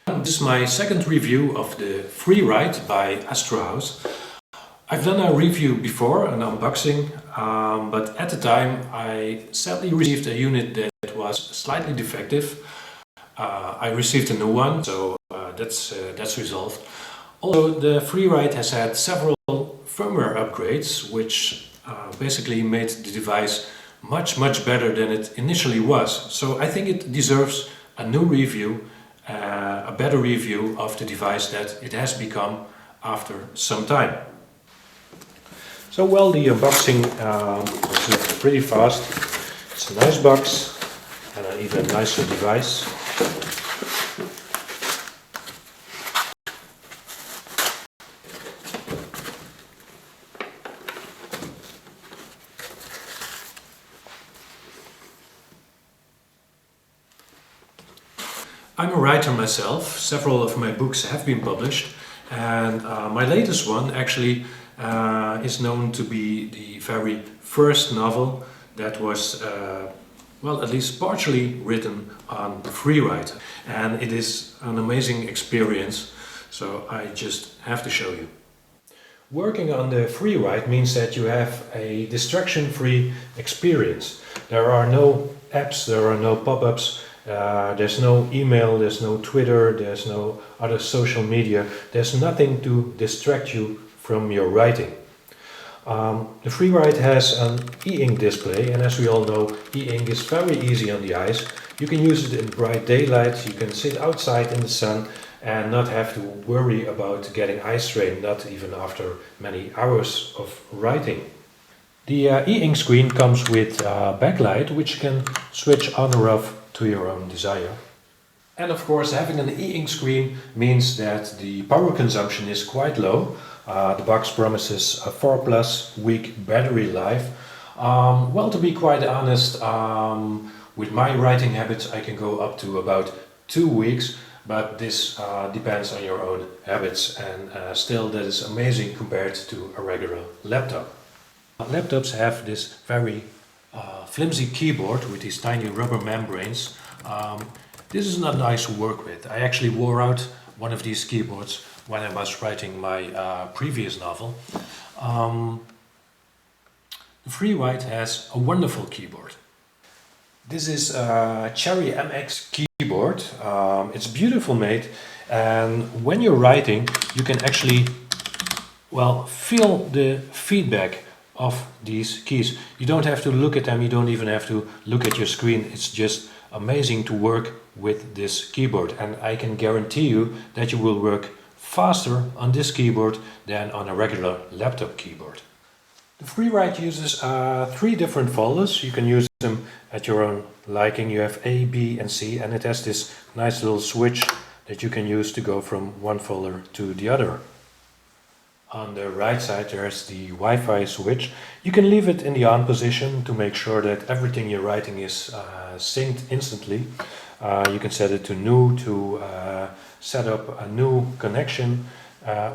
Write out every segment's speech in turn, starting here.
This is my second review of the Freewrite by Astrohaus. I've done a review before, an unboxing, but at the time I sadly received a unit that was slightly defective. I received a new one, so that's resolved. Also, the Freewrite has had several firmware upgrades, which basically made the device much better than it initially was. So I think it deserves a new review, a better review of the device that it has become after some time. So well, the unboxing was pretty fast. It's a nice box and an even nicer device. I'm a writer myself. Several of my books have been published, and my latest one actually is known to be the very first novel that was, well, at least partially written on Freewrite. And it is an amazing experience, so I just have to show you. Working on the Freewrite means that you have a distraction-free experience. There are no apps, there are no pop-ups. There's no email, there's no Twitter, there's no other social media. There's nothing to distract you from your writing. The Freewrite has an e-ink display, and as we all know, e-ink is very easy on the eyes. You can use it in bright daylight, you can sit outside in the sun and not have to worry about getting eye strain, not even after many hours of writing. The e-ink screen comes with a backlight, which you can switch on or off to your own desire. And of course, having an e-ink screen means that the power consumption is quite low. The box promises a 4+ week battery life. Well, to be quite honest, with my writing habits I can go up to about 2 weeks, but this depends on your own habits, and still that is amazing compared to a regular laptop. Laptops have this very flimsy keyboard with these tiny rubber membranes. This is not nice to work with. I actually wore out one of these keyboards when I was writing my previous novel. The Freewrite has a wonderful keyboard. This is a Cherry MX keyboard. It's beautiful made, and when you're writing you can actually, well, feel the feedback of these keys. You don't have to look at them, you don't even have to look at your screen. It's just amazing to work with this keyboard, and I can guarantee you that you will work faster on this keyboard than on a regular laptop keyboard. The Freewrite uses 3 different folders. You can use them at your own liking. You have A, B and C, and it has this nice little switch that you can use to go from one folder to the other. On the right side there's the Wi-Fi switch. You can leave it in the on position to make sure that everything you're writing is synced instantly. You can set it to new to set up a new connection,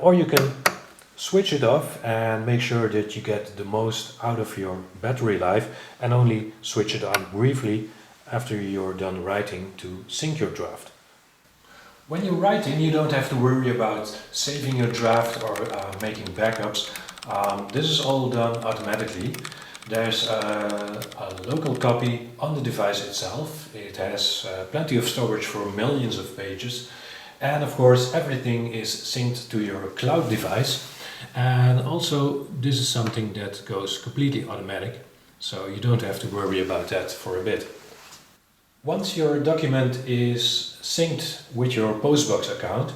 or you can switch it off and make sure that you get the most out of your battery life, and only switch it on briefly after you're done writing to sync your draft. When you're writing, you don't have to worry about saving your draft or making backups. This is all done automatically. There's a local copy on the device itself. It has plenty of storage for millions of pages. And of course, everything is synced to your cloud device. And also, this is something that goes completely automatic, so you don't have to worry about that for a bit. Once your document is synced with your Postbox account,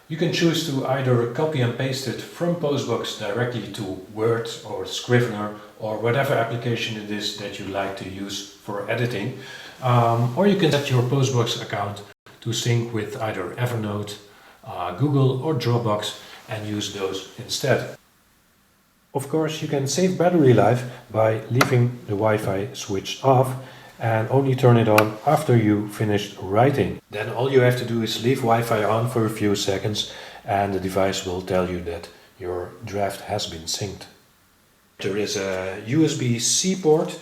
you can choose to either copy and paste it from Postbox directly to Word or Scrivener or whatever application it is that you like to use for editing, or you can set your Postbox account to sync with either Evernote, Google or Dropbox and use those instead. Of course, you can save battery life by leaving the Wi-Fi switched off and only turn it on after you finished writing. Then all you have to do is leave Wi-Fi on for a few seconds and the device will tell you that your draft has been synced. There is a USB-C port,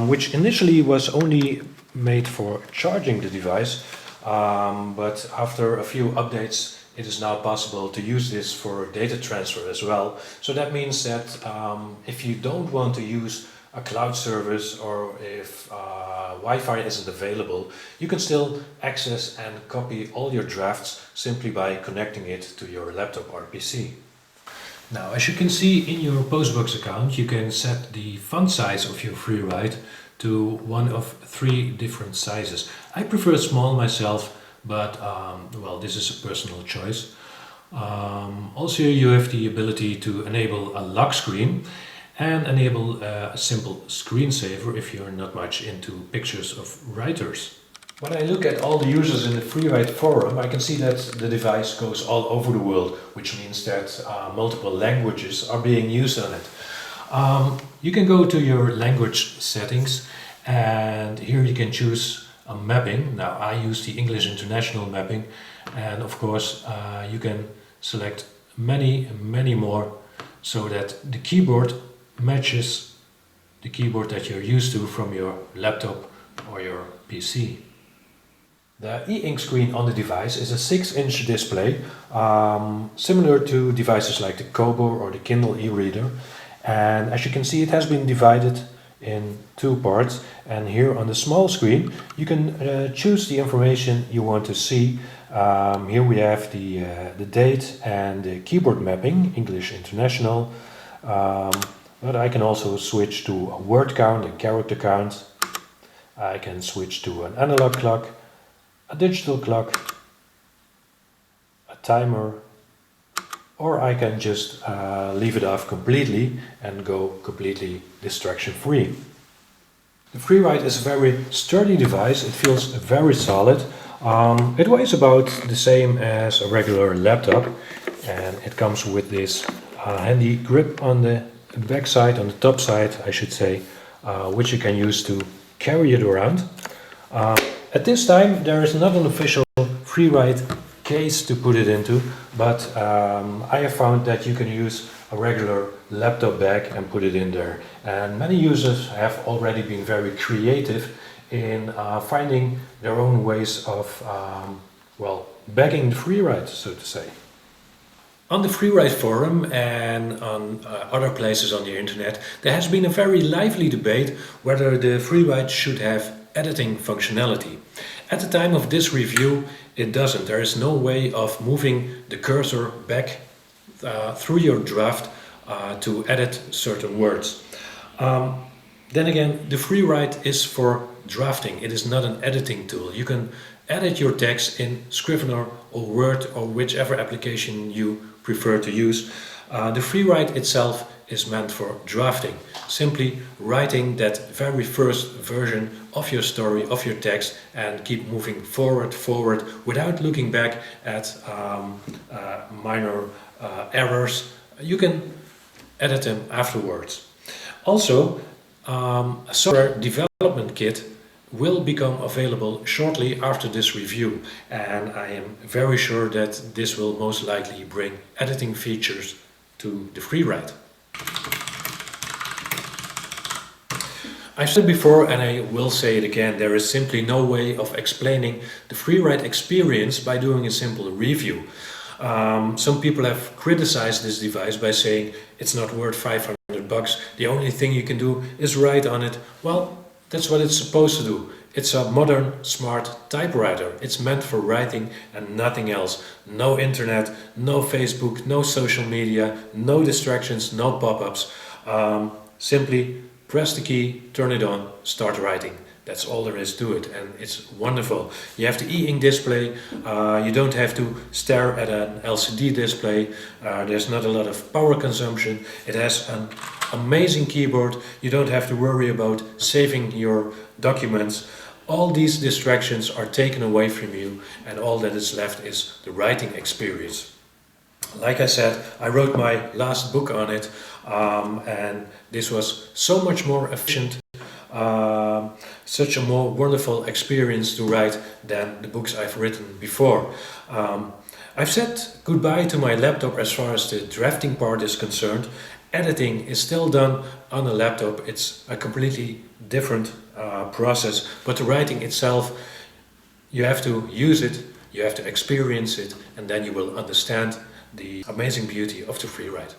which initially was only made for charging the device, but after a few updates it is now possible to use this for data transfer as well. So that means that if you don't want to use a cloud service, or if Wi-Fi isn't available, you can still access and copy all your drafts simply by connecting it to your laptop or PC. Now, as you can see in your Postbox account, you can set the font size of your Freewrite to one of 3 different sizes. I prefer small myself, but well, this is a personal choice. Also, you have the ability to enable a lock screen and enable a simple screensaver if you're not much into pictures of writers. When I look at all the users in the Freewrite forum, I can see that the device goes all over the world, which means that multiple languages are being used on it. You can go to your language settings, and here you can choose a mapping. Now, I use the English International mapping, and of course you can select many more, so that the keyboard matches the keyboard that you're used to from your laptop or your PC. The e-ink screen on the device is a 6-inch display, similar to devices like the Kobo or the Kindle e-reader. And as you can see, it has been divided in 2 parts. And here on the small screen, you can choose the information you want to see. Here we have the date and the keyboard mapping, English International. But I can also switch to a word count, a character count. I can switch to an analog clock, a digital clock, a timer, or I can just leave it off completely and go completely distraction free. The Freewrite is a very sturdy device. It feels very solid. It weighs about the same as a regular laptop, and it comes with this handy grip on the back side, on the top side I should say, which you can use to carry it around. At this time there is not an official Freewrite case to put it into, but I have found that you can use a regular laptop bag and put it in there. And many users have already been very creative in finding their own ways of well, bagging the Freewrite, so to say. On the Freewrite forum and on other places on the internet, there has been a very lively debate whether the Freewrite should have editing functionality. At the time of this review, it doesn't. There is no way of moving the cursor back through your draft to edit certain words. Then again, the Freewrite is for drafting. It is not an editing tool. You can edit your text in Scrivener or Word or whichever application you prefer to use. The Freewrite itself is meant for drafting, simply writing that very first version of your story, of your text, and keep moving forward without looking back at minor errors. You can edit them afterwards. Also, a software development kit will become available shortly after this review, and I am very sure that this will most likely bring editing features to the Freewrite. I've said before, and I will say it again, there is simply no way of explaining the Freewrite experience by doing a simple review. Some people have criticized this device by saying it's not worth $500. The only thing you can do is write on it. Well, that's what it's supposed to do. It's a modern, smart typewriter. It's meant for writing and nothing else. No internet, no Facebook, no social media, no distractions, no pop-ups. Simply press the key, turn it on, start writing. That's all there is to it, and it's wonderful. You have the e-ink display. You don't have to stare at an LCD display. There's not a lot of power consumption. It has an amazing keyboard. You don't have to worry about saving your documents. All these distractions are taken away from you, and all that is left is the writing experience. Like I said, I wrote my last book on it, and this was so much more efficient, such a more wonderful experience to write than the books I've written before. I've said goodbye to my laptop as far as the drafting part is concerned. Editing is still done on a laptop. It's a completely different process, but the writing itself You have to use it, you have to experience it, and then you will understand the amazing beauty of the Freewrite.